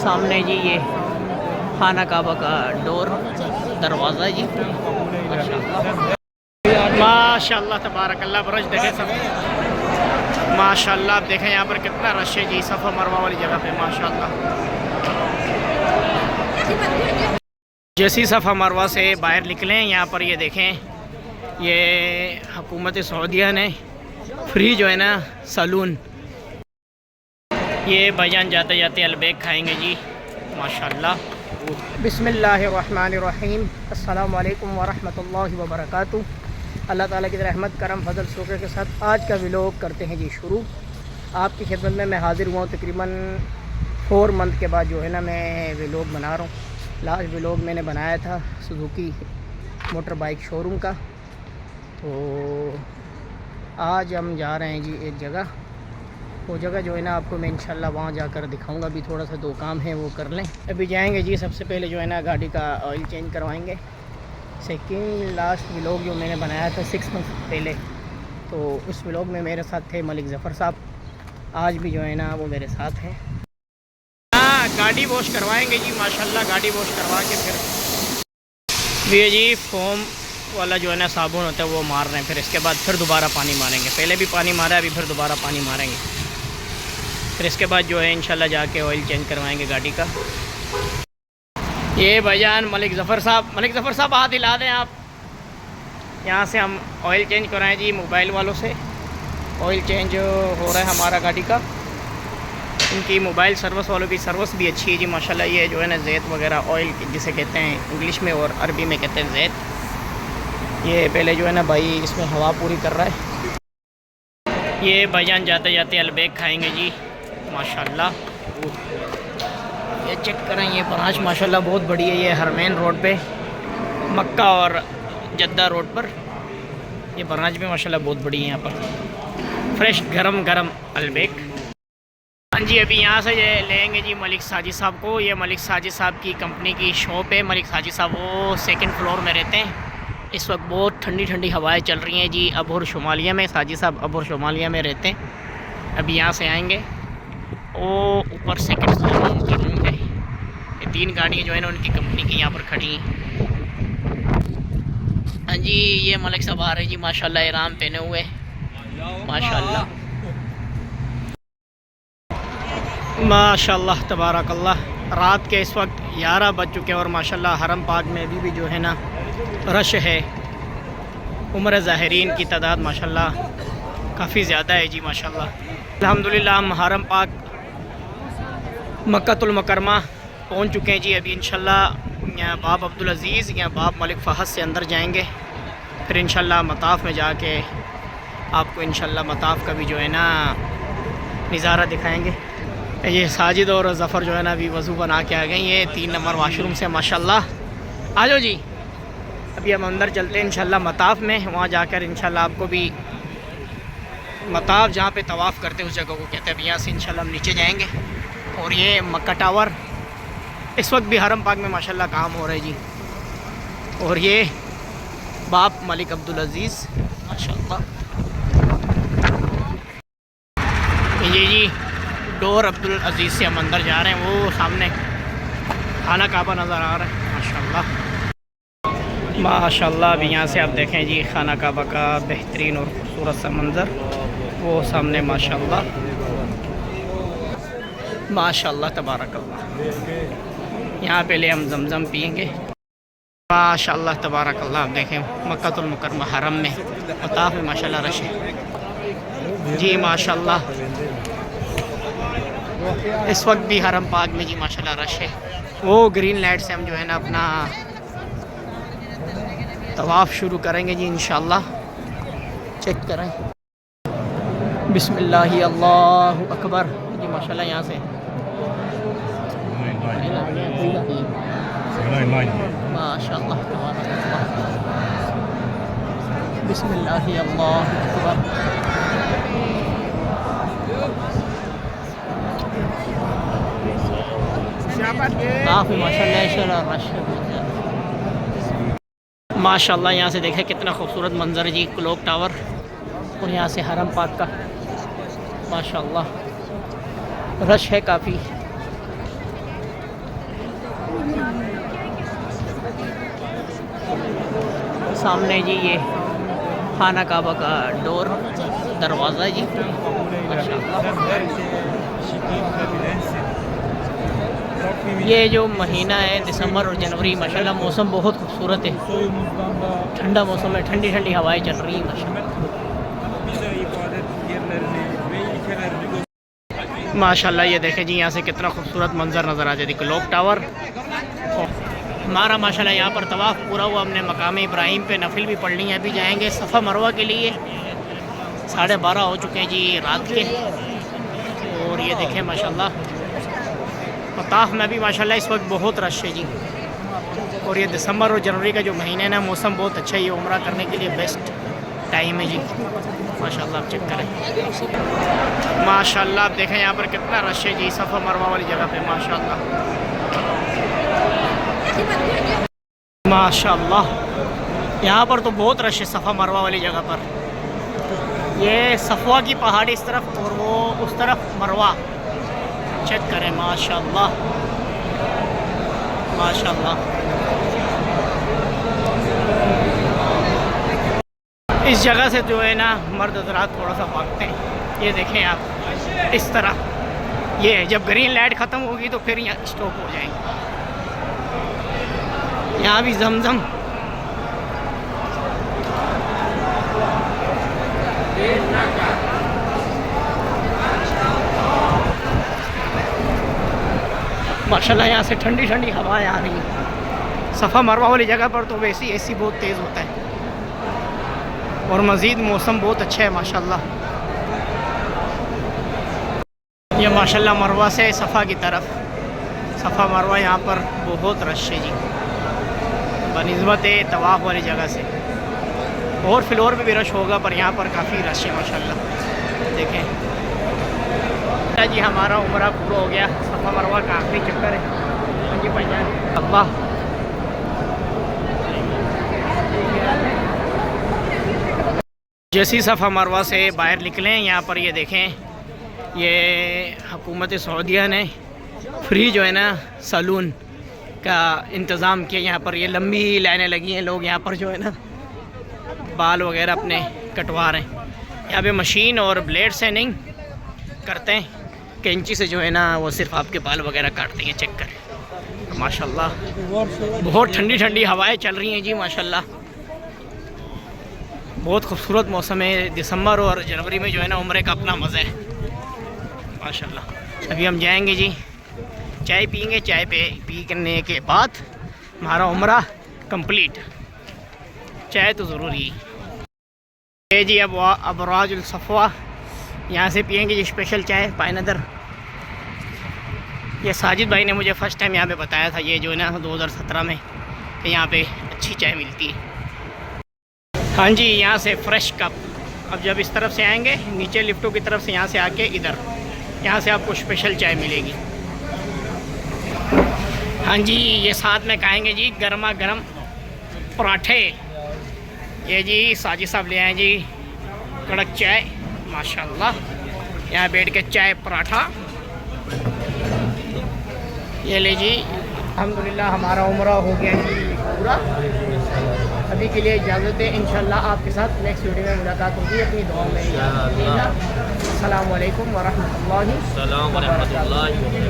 सामने जी ये खाना काबा का डोर दरवाज़ा जी। माशाल्लाह तबारकल्लाह ब्रज देखें सब। माशाल्लाह आप देखें यहाँ पर कितना रश है जी सफ़ा मरवा वाली जगह पे माशाल्लाह। जैसी सफ़ा मरवा से बाहर निकलें यहाँ पर ये देखें ये हुकूमत सऊदीया ने फ्री जो है ना सलून। ये भाईजान जाते जाते अलबेग खाएंगे जी माशाल्लाह। बिस्मिल्लाहिर्रहमानिर्रहीम। अस्सलामु अलैकुम वरहमतुल्लाहि वबरकातुहू। अल्लाह ताला की रहमत करम फजल शुक्र के साथ आज का व्लॉग करते हैं जी शुरू। आपकी खिदमत में मैं हाज़िर हुआ हूँ तकरीबन 4 मंथ के बाद जो है ना मैं व्लॉग बना रहा हूँ। लास्ट व्लॉग मैंने बनाया था सुजुकी मोटर बाइक शोरूम का। तो आज हम जा रहे हैं जी एक जगह। वो जगह जो है ना आपको मैं इंशाल्लाह वहाँ जाकर दिखाऊंगा। अभी थोड़ा सा 2 काम है वो कर लें। अभी जाएंगे जी। सबसे पहले जो है ना गाड़ी का ऑयल चेंज करवाएंगे। सेकेंड लास्ट व्लॉग जो मैंने बनाया था 6 मंथ पहले, तो उस व्लॉग में मेरे साथ थे मलिक ज़फ़र साहब। आज भी जो है ना वो मेरे साथ हैं। हाँ गाड़ी वॉश करवाएंगे जी माशाल्लाह। गाड़ी वॉश करवा के फिर ये जी फोम वाला जो है ना साबुन होता है वो मार रहे हैं। फिर इसके बाद फिर दोबारा पानी मारेंगे। पहले भी पानी मारा है, अभी फिर दोबारा पानी मारेंगे। फिर इसके बाद जो है इंशाल्लाह जाके ऑयल चेंज करवाएंगे गाड़ी का। ये भाईजान मलिक ज़फ़र साहब। मलिक ज़फ़र साहब हाथ हिला दें आप। यहाँ से हम ऑयल चेंज कराएं जी मोबाइल वालों से। ऑयल चेंज हो रहा है हमारा गाड़ी का। इनकी मोबाइल सर्विस वालों की सर्विस भी अच्छी है जी माशाल्लाह। ये जो है ना जैत वगैरह ऑयल जिसे कहते हैं इंग्लिश में और अरबी में कहते हैं जैत। ये पहले जो है ना भाई इसमें हवा पूरी कर रहा है। ये भाईजान जाते जाते अलबेग खाएँगे जी माशाल्लाह। ये चेक करें ये ब्रांच माशाल्लाह बहुत बड़ी है। ये हरमैन रोड पे मक्का और जद्दा रोड पर ये ब्रांच भी माशाल्लाह बहुत बड़ी है। यहाँ पर फ्रेश गरम गरम अलबेग। हाँ जी अभी यहाँ से ये लेंगे जी मलिक साजिद साहब को। ये मलिक साजिद साहब की कंपनी की शॉप है। मलिक साजिद साहब वो 2nd फ्लोर में रहते हैं। इस वक्त बहुत ठंडी ठंडी हवाएं चल रही हैं जी अबूर शुमालिया में। साजिद साहब अबूर शुमालिया में रहते हैं। अभी यहाँ से आएंगे वो ऊपर 2nd फ्लोर में उनका रूम है। ये 3 गाड़ियाँ जो है ना उनकी कंपनी की यहाँ पर खड़ी हैं। हाँ जी ये मलिक साहब आ रहे हैं जी माशाल्लाह। इहराम पहने हुए माशाल्लाह माशाल्लाह तबारकल्लाह। रात के इस वक्त 11 बज चुके हैं और माशाल्लाह हरम पाक में अभी भी जो है ना रश है। उम्र ज़ाहिरीन की तादाद माशाल्लाह काफ़ी ज़्यादा है जी माशाल्लाह। अल्हम्दुलिल्लाह हम हरम पाक मक्कातुल मुकर्रमा पहुँच चुके हैं जी। अभी इंशाल्लाह यहाँ बाब अब्दुल अज़ीज़ या बाब मलिक फ़हद से अंदर जाएंगे। फिर इंशाल्लाह मताफ़ में जाके आपको इंशाल्लाह मताफ़ का भी जो है ना नज़ारा दिखाएंगे। ये साजिद और ज़फ़र जो है ना अभी वज़ू बना के आ गए। ये 3 नंबर वाशरूम से माशाल्लाह। आ जाओ जी। अभी हम अंदर चलते हैं इंशाल्लाह मताफ़ में। वहाँ जाकर इंशाल्लाह आपको भी मताफ़ जहाँ पे तवाफ़ करते हैं उस जगह को कहते हैं। अभी यहाँ से इंशाल्लाह हम नीचे जाएंगे। और ये मक्का टावर इस वक्त भी हरम पाक में माशाल्लाह काम हो रहा है जी। और ये बाप मलिक अब्दुल अज़ीज़ माशाल्लाह। ये जी डोर अब्दुल अज़ीज़ से हम अंदर जा रहे हैं। वो सामने खाना काबा नज़र आ रहा है माशाल्लाह माशाल्लाह। अभी यहाँ से आप देखें जी खाना काबा का बेहतरीन और खूबसूरत सा मंज़र वो सामने माशाल्लाह माशाल्लाह तबारकल्लाह। यहाँ पहले हम जमज़म पियेंगे माशाल्लाह तबारकल्लाह। आप देखें मक्कातुल मुकर्रमा हरम में मताफ़ में माशाल्लाह रश है जी माशाल्लाह। इस वक्त भी हरम पाक में जी माशाल्लाह रश है। वो ग्रीन लाइट से हम जो है ना अपना तवाफ़ शुरू करेंगे जी इंशाल्लाह। चेक करें बिस्मिल्लाह अल्लाहु अकबर जी माशाल्लाह। यहाँ से माशाल्लाह बिस्मिल्लाह अल्लाहु अकबर। काफ़ी माशाल्लाह रश है माशाल्लाह। यहाँ से देखें कितना खूबसूरत मंजर है जी क्लॉक टावर। और यहाँ से हरम पाक का माशाल्लाह रश है काफ़ी। सामने जी ये खाना काबा का डोर दरवाज़ा है जी। ये जो महीना है दिसंबर और जनवरी, माशाल्लाह मौसम बहुत खूबसूरत है, ठंडा मौसम है, ठंडी ठंडी हवाएं चल रही हैं माशाल्लाह। ये देखें जी, यहाँ से कितना खूबसूरत मंजर नज़र आ जाए। क्लॉक टावर हमारा माशाल्लाह यहाँ पर तवाफ़ पूरा हुआ। हमने मकाम इब्राहिम पे नफिल भी पढ़ ली है। अभी जाएंगे सफ़ा मरवा के लिए। 12:30 हो चुके हैं जी रात के। और ये देखें माशाल्लाह ताफ में भी माशाल्लाह इस वक्त बहुत रश है जी। और ये दिसंबर और जनवरी का जो महीने ना, मौसम बहुत अच्छा है। ये उम्रा करने के लिए बेस्ट टाइम है जी माशाल्लाह। आप चेक करें माशाल्लाह। आप देखें यहाँ पर कितना रश है जी सफ़ा मरवा वाली जगह पे माशाल्लाह माशाल्लाह। यहाँ पर तो बहुत रश है सफ़ा मरवा वाली जगह पर। ये सफ़वा की पहाड़ी इस तरफ और वो उस तरफ मरवा। चेक करें माशाल्लाह माशाल्लाह। इस जगह से जो है ना मर्द हज़रात थोड़ा सा भागते हैं। ये देखें आप इस तरह। ये जब ग्रीन लाइट ख़त्म होगी तो फिर यहाँ स्टॉप हो जाएंगे। यहाँ भी जमजम माशाल्लाह। यहाँ से ठंडी ठंडी हवाएं आ रही हैं। सफ़ा मरवा वाली जगह पर तो वैसे ही एसी बहुत तेज़ होता है और मज़ीद मौसम बहुत अच्छा है माशाल्लाह। ये माशाल्लाह मरवा से सफ़ा की तरफ। सफ़ा मरवा यहाँ पर बहुत रश है जी बनिस्बत तवाफ़ वाली जगह से। और फ्लोर पे भी रश होगा पर यहाँ पर काफ़ी रश है माशाल्लाह। देखें जी हमारा उम्रा पूरा हो गया। सफ़ा मरवा का आखिरी चक्कर है जी भाईजान। अल्लाह जैसी सफ़ा मरवा से बाहर निकलें यहाँ पर ये देखें, ये हुकूमत सऊदीया ने फ्री जो है ना सैलून का इंतज़ाम किया। यहाँ पर ये लंबी लाइनें लगी हैं। लोग यहाँ पर जो है ना बाल वगैरह अपने कटवा रहे हैं। यहाँ पे मशीन और ब्लेड से नहीं करते हैं, कैंची से जो है ना वो सिर्फ आपके बाल वगैरह काटते हैं। चेक करें माशाल्लाह। बहुत ठंडी ठंडी हवाएं चल रही हैं जी माशाल्लाह। बहुत खूबसूरत मौसम है। दिसंबर और जनवरी में जो है ना उम्रे का अपना मज़ा है माशाल्लाह। अभी हम जाएंगे जी, चाय पियेंगे। चाय पी करने के बाद हमारा उम्रा कंप्लीट। चाय तो ज़रूरी है जी। अब अबराजुल सफ़वा यहाँ से पियेंगे जी स्पेशल चाय पाए नदर। ये साजिद भाई ने मुझे फ़र्स्ट टाइम यहाँ पे बताया था, ये जो है ना 2017 में, कि यहाँ पे अच्छी चाय मिलती है। हाँ जी, यहाँ से फ़्रेश कप। अब जब इस तरफ से आएंगे नीचे लिफ्टों की तरफ से, यहाँ से आके इधर, यहाँ से आपको स्पेशल चाय मिलेगी। हाँ जी, ये साथ में खाएंगे जी गर्मा गर्म पराठे। ये जी साजिद साहब ले आए जी कड़क चाय माशाल्लाह। यहाँ बैठ के चाय पराठा ये ले जी। अल्हम्दुलिल्लाह हमारा उम्रा हो गया जी पूरा। अभी के लिए इजाज़त है। इंशाल्लाह आपके साथ नेक्स्ट वीडियो में मुलाकात होगी। अपनी दुआ में। अस्सलामु अलैकुम व रहमतुल्लाहि व बरकातुहू।